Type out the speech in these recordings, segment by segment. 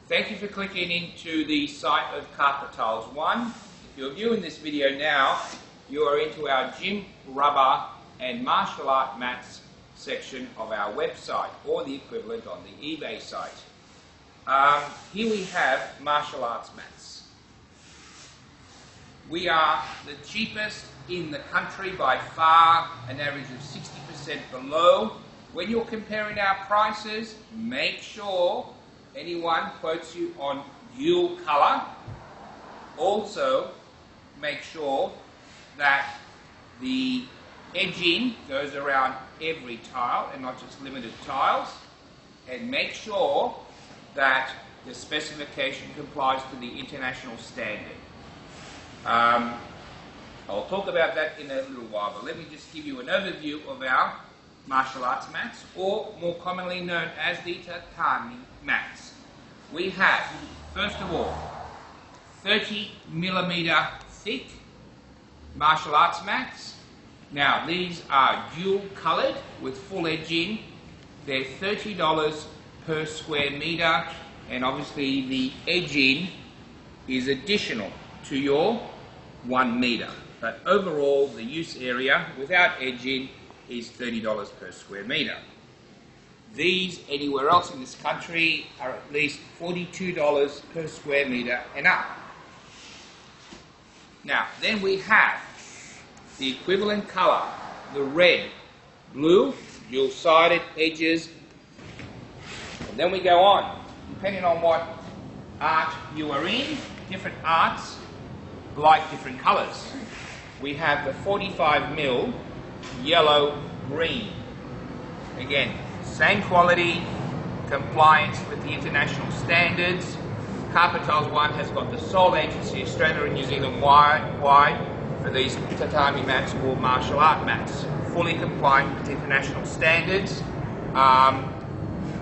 Thank you for clicking into the site of Carpet Tiles One. If you're viewing this video now, you are into our gym, rubber and martial art mats section of our website, or the equivalent on the eBay site. Here we have martial arts mats. We are the cheapest in the country by far, an average of 60% below. When you're comparing our prices, make sure anyone quotes you on dual colour. Also, make sure that the edging goes around every tile and not just limited tiles. And make sure that the specification complies to the international standard. I'll talk about that in a little while, but let me just give you an overview of our martial arts mats, or more commonly known as the tatami mats. We have, first of all, 30mm thick martial arts mats. Now, these are dual coloured with full edging. They're $30 per square metre, and obviously the edging is additional to your 1 metre. But overall, the use area without edging is $30 per square metre. These, anywhere else in this country, are at least $42 per square metre and up. Now, then we have the equivalent colour, the red, blue, dual-sided edges. And then we go on, depending on what art you are in, different arts like different colours. We have the 45mm yellow green. Again, same quality, compliance with the international standards. Carpet Tiles One has got the sole agency Australia and New Zealand wide for these tatami mats or martial art mats, fully compliant with international standards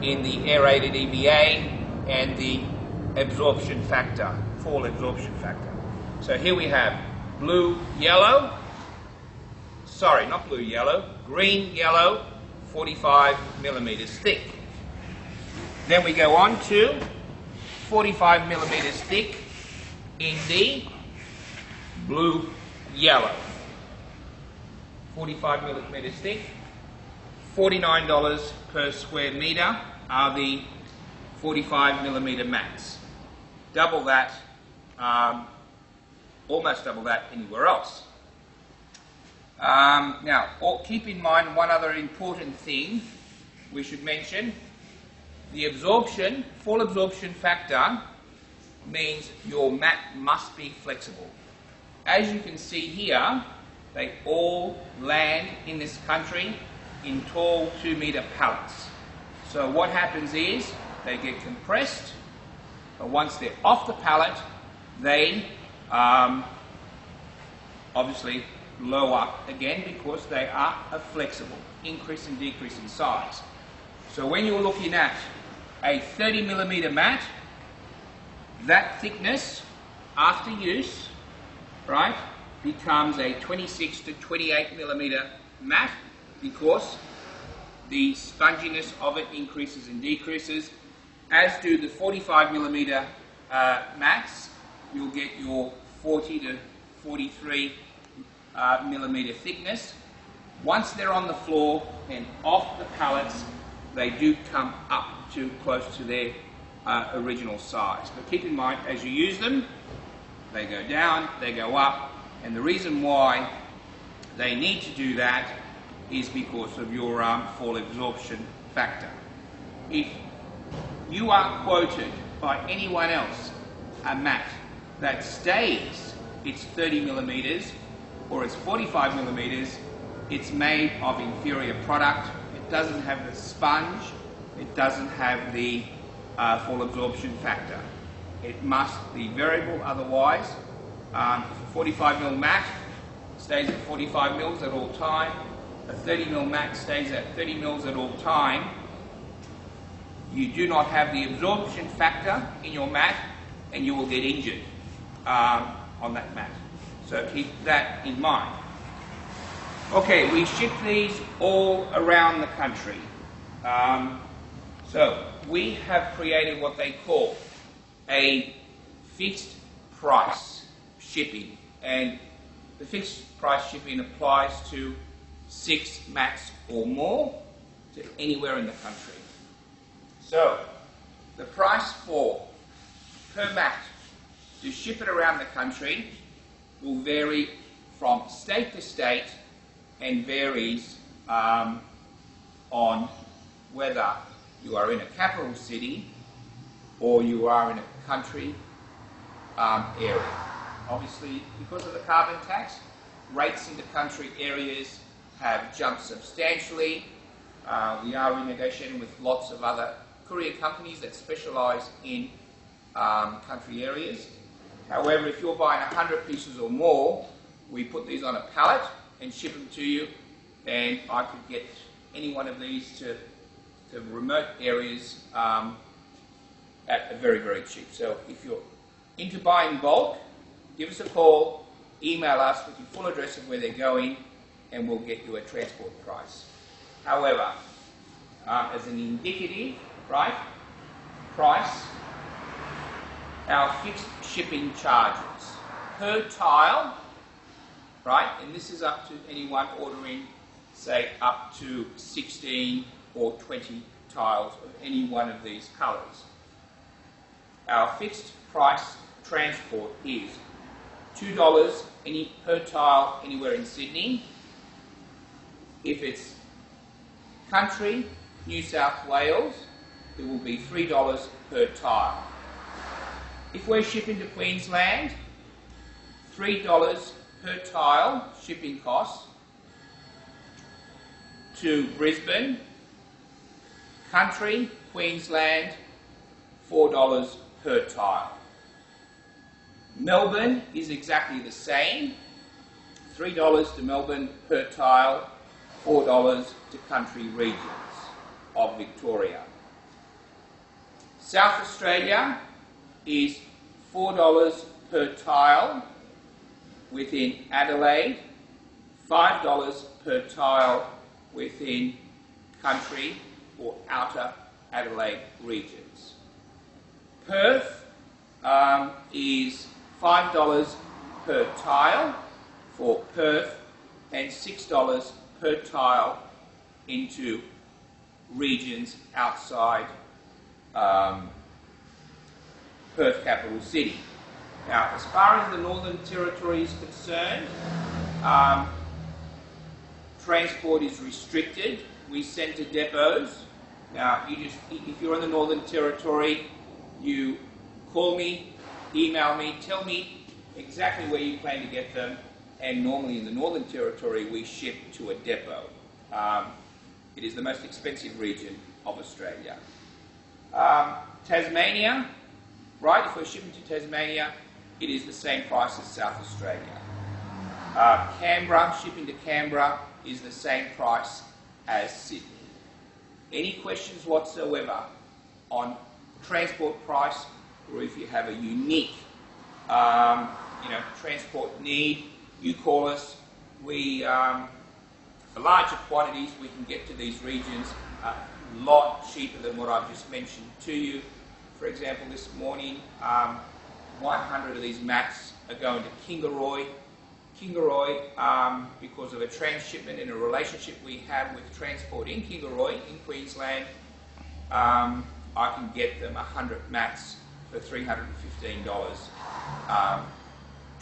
in the aerated EVA and the absorption factor, fall absorption factor. So here we have blue, yellow, sorry, not blue, yellow, green, yellow, 45mm thick. Then we go on to 45mm thick in the blue, yellow. 45mm thick, $49 per square metre are the 45mm mats. Double that, almost double that anywhere else. Now, keep in mind one other important thing we should mention. The absorption, full absorption factor, means your mat must be flexible. As you can see here, they all land in this country in tall 2-metre pallets. So what happens is they get compressed, but once they're off the pallet, they obviously blow up again because they are flexible, increase and decrease in size. So when you're looking at a 30mm mat, that thickness after use, right, becomes a 26 to 28mm mat because the sponginess of it increases and decreases, as do the 45mm mats. You'll get your 40 to 43 millimetre thickness. Once they're on the floor and off the pallets, they do come up to close to their original size. But keep in mind, as you use them, they go down, they go up, and the reason why they need to do that is because of your fall absorption factor. If you are quoted by anyone else a mat that stays it's 30mm or it's 45mm, it's made of inferior product. It doesn't have the sponge, it doesn't have the full absorption factor. It must be variable, otherwise 45mm mat stays at 45mm at all time. A 30mm mat stays at 30mm at all time. You do not have the absorption factor in your mat and you will get injured on that mat. So keep that in mind. Okay, we ship these all around the country. So we have created what they call a fixed price shipping, and the fixed price shipping applies to 6 mats or more to anywhere in the country. So the price per mat to ship it around the country will vary from state to state and varies on whether you are in a capital city or you are in a country area. Obviously, because of the carbon tax, rates in the country areas have jumped substantially. We are in negotiation with lots of other courier companies that specialise in country areas. However, if you're buying 100 pieces or more, we put these on a pallet and ship them to you, and I could get any one of these to remote areas at a very, very cheap. So if you're into buying bulk, give us a call, email us with your full address of where they're going, and we'll get you a transport price. However, as an indicative, right, price, our fixed shipping charges per tile, right, and this is up to anyone ordering, say, up to 16 or 20 tiles of any one of these colours. Our fixed price transport is $2 per tile anywhere in Sydney. If it's country, New South Wales, it will be $3 per tile. If we're shipping to Queensland, $3 per tile shipping costs. To Brisbane, country, Queensland, $4 per tile. Melbourne is exactly the same, $3 to Melbourne per tile, $4 to country regions of Victoria. South Australia is $4 per tile within Adelaide, $5 per tile within country or outer Adelaide regions. Perth is $5 per tile for Perth and $6 per tile into regions outside Perth capital city. Now, as far as the Northern Territory is concerned, transport is restricted. We send to depots. Now, if you're in the Northern Territory, you call me, email me, tell me exactly where you plan to get them, and normally in the Northern Territory we ship to a depot. It is the most expensive region of Australia. Tasmania, right, if we're shipping to Tasmania, it is the same price as South Australia. Canberra, shipping to Canberra is the same price as Sydney. Any questions whatsoever on transport price, or if you have a unique transport need, you call us. We, for larger quantities, we can get to these regions a lot cheaper than what I've just mentioned to you. For example, this morning, 100 of these mats are going to Kingaroy. Kingaroy, because of a transshipment and a relationship we have with Transport in Kingaroy, in Queensland, I can get them 100 mats for $315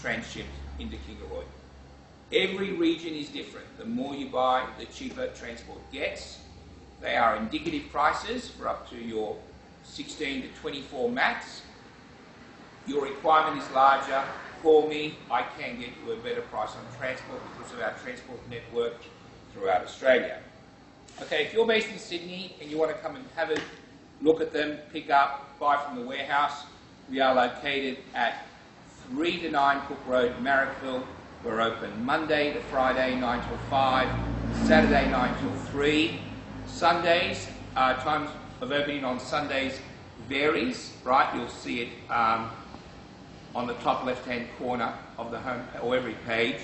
transshipped into Kingaroy. Every region is different. The more you buy, the cheaper transport gets. They are indicative prices for up to your 16 to 24 mats. Your requirement is larger, call me. I can get you a better price on transport because of our transport network throughout Australia. Okay, if you're based in Sydney and you want to come and have a look at them, pick up, buy from the warehouse, we are located at 3 to 9 Cook Road, Marrickville. We're open Monday to Friday, 9 till 5, Saturday, 9 till 3. Sundays, times of opening on Sundays varies, right? You'll see it on the top left-hand corner of the home or every page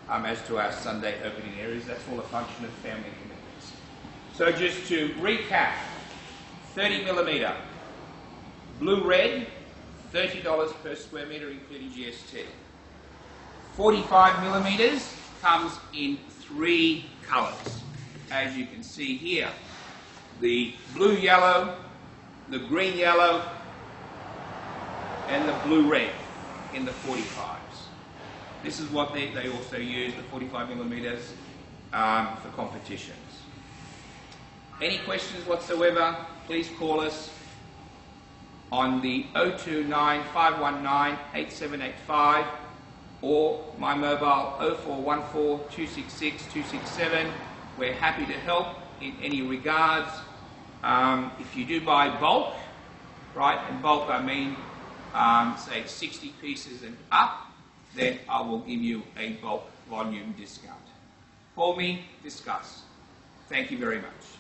as to our Sunday opening areas. That's all a function of family commitments. So just to recap, 30mm, blue-red, $30 per square metre including GST. 45 millimetres comes in 3 colours, as you can see here. The blue yellow, the green yellow, and the blue red in the 45s. This is what they also use, the 45 millimetres, for competitions. Any questions whatsoever, please call us on the 029 519 8785 or my mobile 0414 266 267. We're happy to help in any regards. If you do buy bulk, right, and bulk I mean say 60 pieces and up, then I will give you a bulk volume discount. Call me, discuss. Thank you very much.